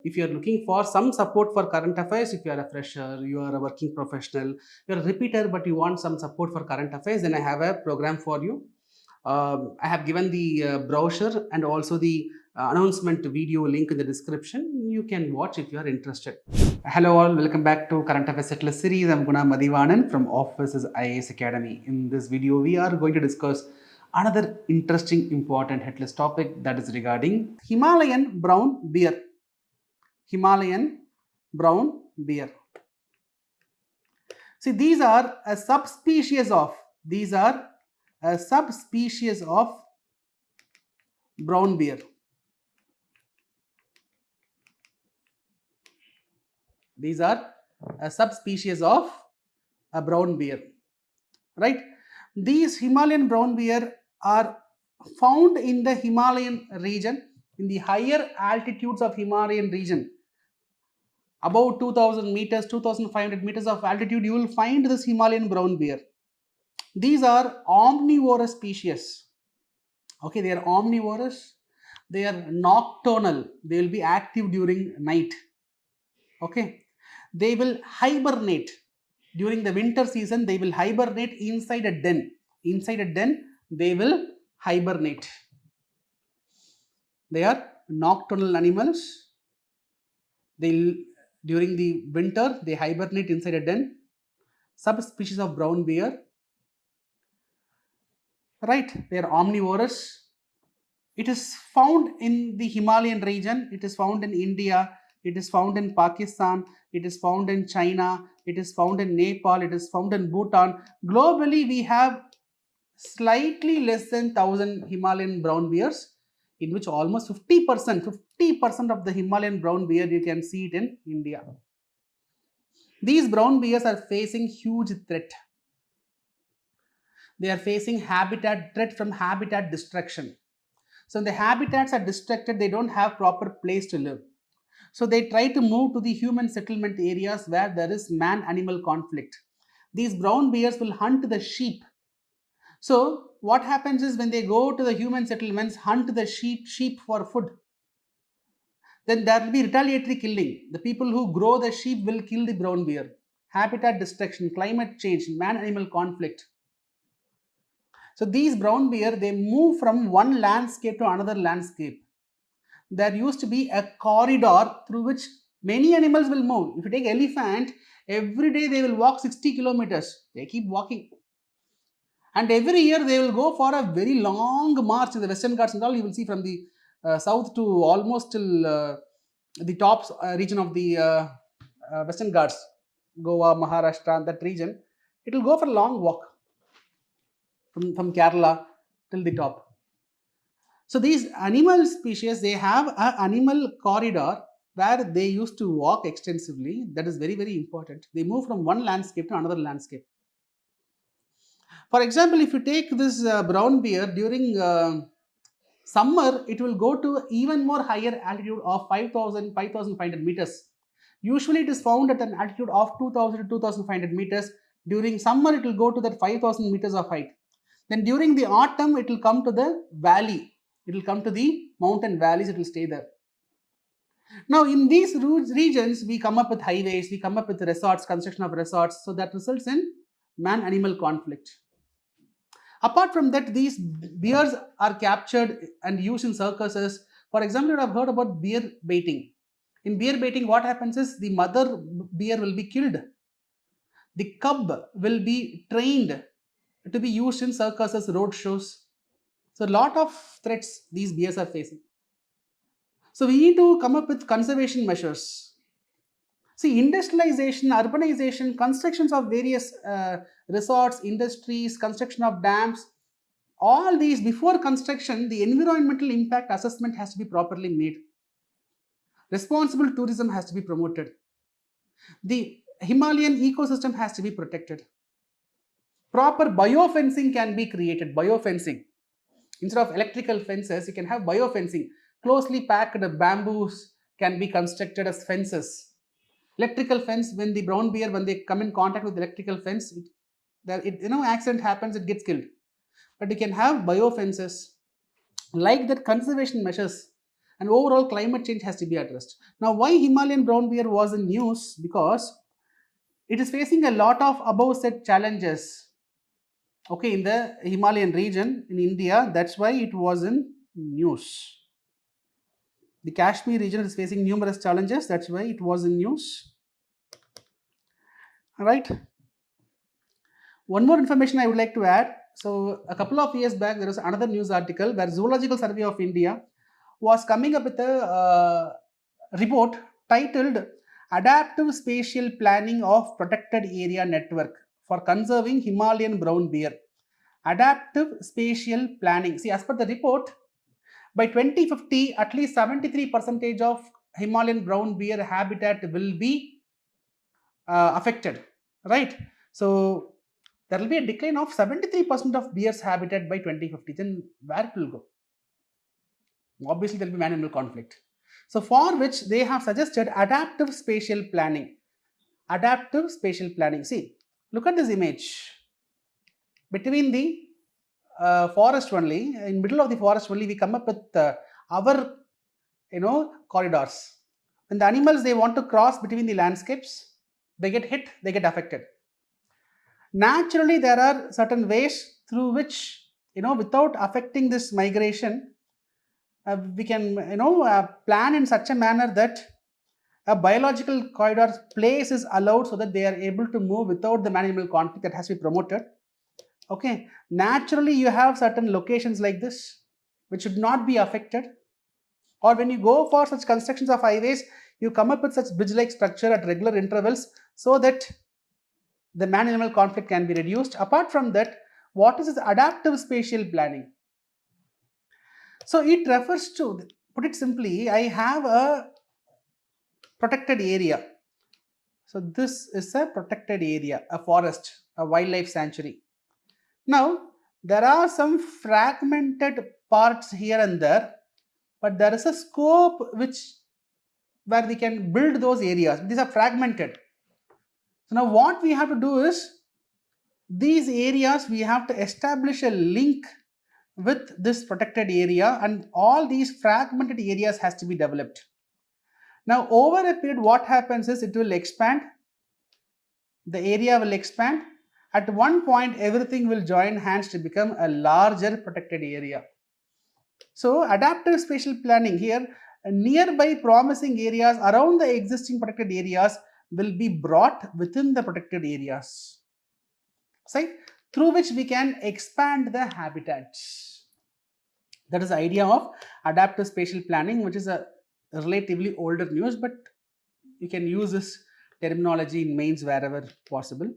If you are looking for some support for current affairs, if you are a fresher, you are a working professional, you are a repeater, but you want some support for current affairs, then I have a program for you. I have given the brochure and also the announcement video link in the description. You can watch if you are interested. Hello all, welcome back to Current Affairs Settler series. I'm Guna Mathivanan from Office's IAS Academy. In this video, we are going to discuss another interesting, important headless topic that is regarding Himalayan brown bear. Himalayan brown bear. See, these are a subspecies of brown bear. These are a subspecies of a brown bear, right? These Himalayan brown bear are found in the Himalayan region, in the higher altitudes of Himalayan region. Above 2000 meters, 2500 meters of altitude, you will find this Himalayan brown bear. These are omnivorous species. Okay, they are omnivorous, they are nocturnal, they will be active during night. Okay, they will hibernate during the winter season. They will hibernate inside a den. They will hibernate. They are nocturnal animals. During the winter they hibernate inside a den. Subspecies of brown bear, right? They are omnivorous. It is found in the Himalayan region. It is found in India. It is found in Pakistan. It is found in China. It is found in Nepal. It is found in Bhutan. Globally, we have slightly less than 1000 Himalayan brown bears, in which almost 50% of the Himalayan brown bear you can see it in India. These brown bears are facing huge threat. They are facing threat from habitat destruction. So when the habitats are destructed, they don't have proper place to live. So they try to move to the human settlement areas where there is man-animal conflict. These brown bears will hunt the sheep. So what happens is, when they go to the human settlements, hunt the sheep for food, then there will be retaliatory killing. The people who grow the sheep will kill the brown bear. Habitat destruction, climate change, man-animal conflict. So these brown bear, they move from one landscape to another landscape. There used to be a corridor through which many animals will move. If you take elephant, every day they will walk 60 kilometers. They keep walking. And every year they will go for a very long march in the Western Ghats and all. You will see from the south to almost till the top region of the Western Ghats, Goa, Maharashtra, that region. It will go for a long walk from Kerala till the top. So these animal species, they have an animal corridor where they used to walk extensively. That is very, very important. They move from one landscape to another landscape. For example, if you take this brown bear during summer, it will go to even more higher altitude of 5500 meters. Usually it is found at an altitude of 2000 to 2500 meters. During summer, it will go to that 5000 meters of height. Then during the autumn, it will come to the valley. It will come to the mountain valleys. It will stay there. Now, in these regions, we come up with highways, we come up with resorts, construction of resorts. So that results in man-animal conflict. Apart from that, these bears are captured and used in circuses. For example, you have heard about bear baiting. In bear baiting, what happens is, the mother bear will be killed. The cub will be trained to be used in circuses, road shows. So a lot of threats these bears are facing. So we need to come up with conservation measures. See, industrialization, urbanization, constructions of various resorts, industries, construction of dams, all these, before construction, the environmental impact assessment has to be properly made. Responsible tourism has to be promoted. The Himalayan ecosystem has to be protected. Proper biofencing can be created. Biofencing. Instead of electrical fences, you can have biofencing. Closely packed bamboos can be constructed as fences. Electrical fence, when the brown bear, when they come in contact with electrical fence, accident happens, it gets killed. But you can have biofences. Like that, conservation measures and overall climate change has to be addressed. Now, why Himalayan brown bear was in news? Because it is facing a lot of above said challenges, okay, in the Himalayan region in India. That's why it was in news. The Kashmir region is facing numerous challenges. That's why it was in news. All right. One more information I would like to add. So, a couple of years back, there was another news article where Zoological Survey of India was coming up with a report titled Adaptive Spatial Planning of Protected Area Network for Conserving Himalayan Brown Bear. Adaptive Spatial Planning. See, as per the report, by 2050, at least 73% of Himalayan brown bear habitat will be affected, right? So, there will be a decline of 73% of bear's habitat by 2050. Then where it will go? Obviously, there will be man-animal conflict. So, for which they have suggested adaptive spatial planning. Adaptive spatial planning. See, look at this image. Between the forest only, in middle of the forest only, we come up with our, corridors. When the animals, they want to cross between the landscapes, they get hit, they get affected. Naturally, there are certain ways through which, without affecting this migration, we can, plan in such a manner that a biological corridor place is allowed so that they are able to move without the man-animal conflict that has to be promoted. Okay, naturally you have certain locations like this which should not be affected, or when you go for such constructions of highways, you come up with such bridge-like structure at regular intervals so that the man-animal conflict can be reduced. Apart from that, what is this adaptive spatial planning? So it refers to, put it simply, I have a protected area. So this is a protected area, a forest, a wildlife sanctuary. Now, there are some fragmented parts here and there, but there is a scope where we can build those areas. These are fragmented. So now what we have to do is, these areas we have to establish a link with this protected area, and all these fragmented areas has to be developed. Now, over a period, what happens is it will expand, the area will expand. At one point, everything will join hands to become a larger protected area. So, adaptive spatial planning here, nearby promising areas around the existing protected areas will be brought within the protected areas, right? Through which we can expand the habitats. That is the idea of adaptive spatial planning, which is a relatively older news, but you can use this terminology in mains wherever possible.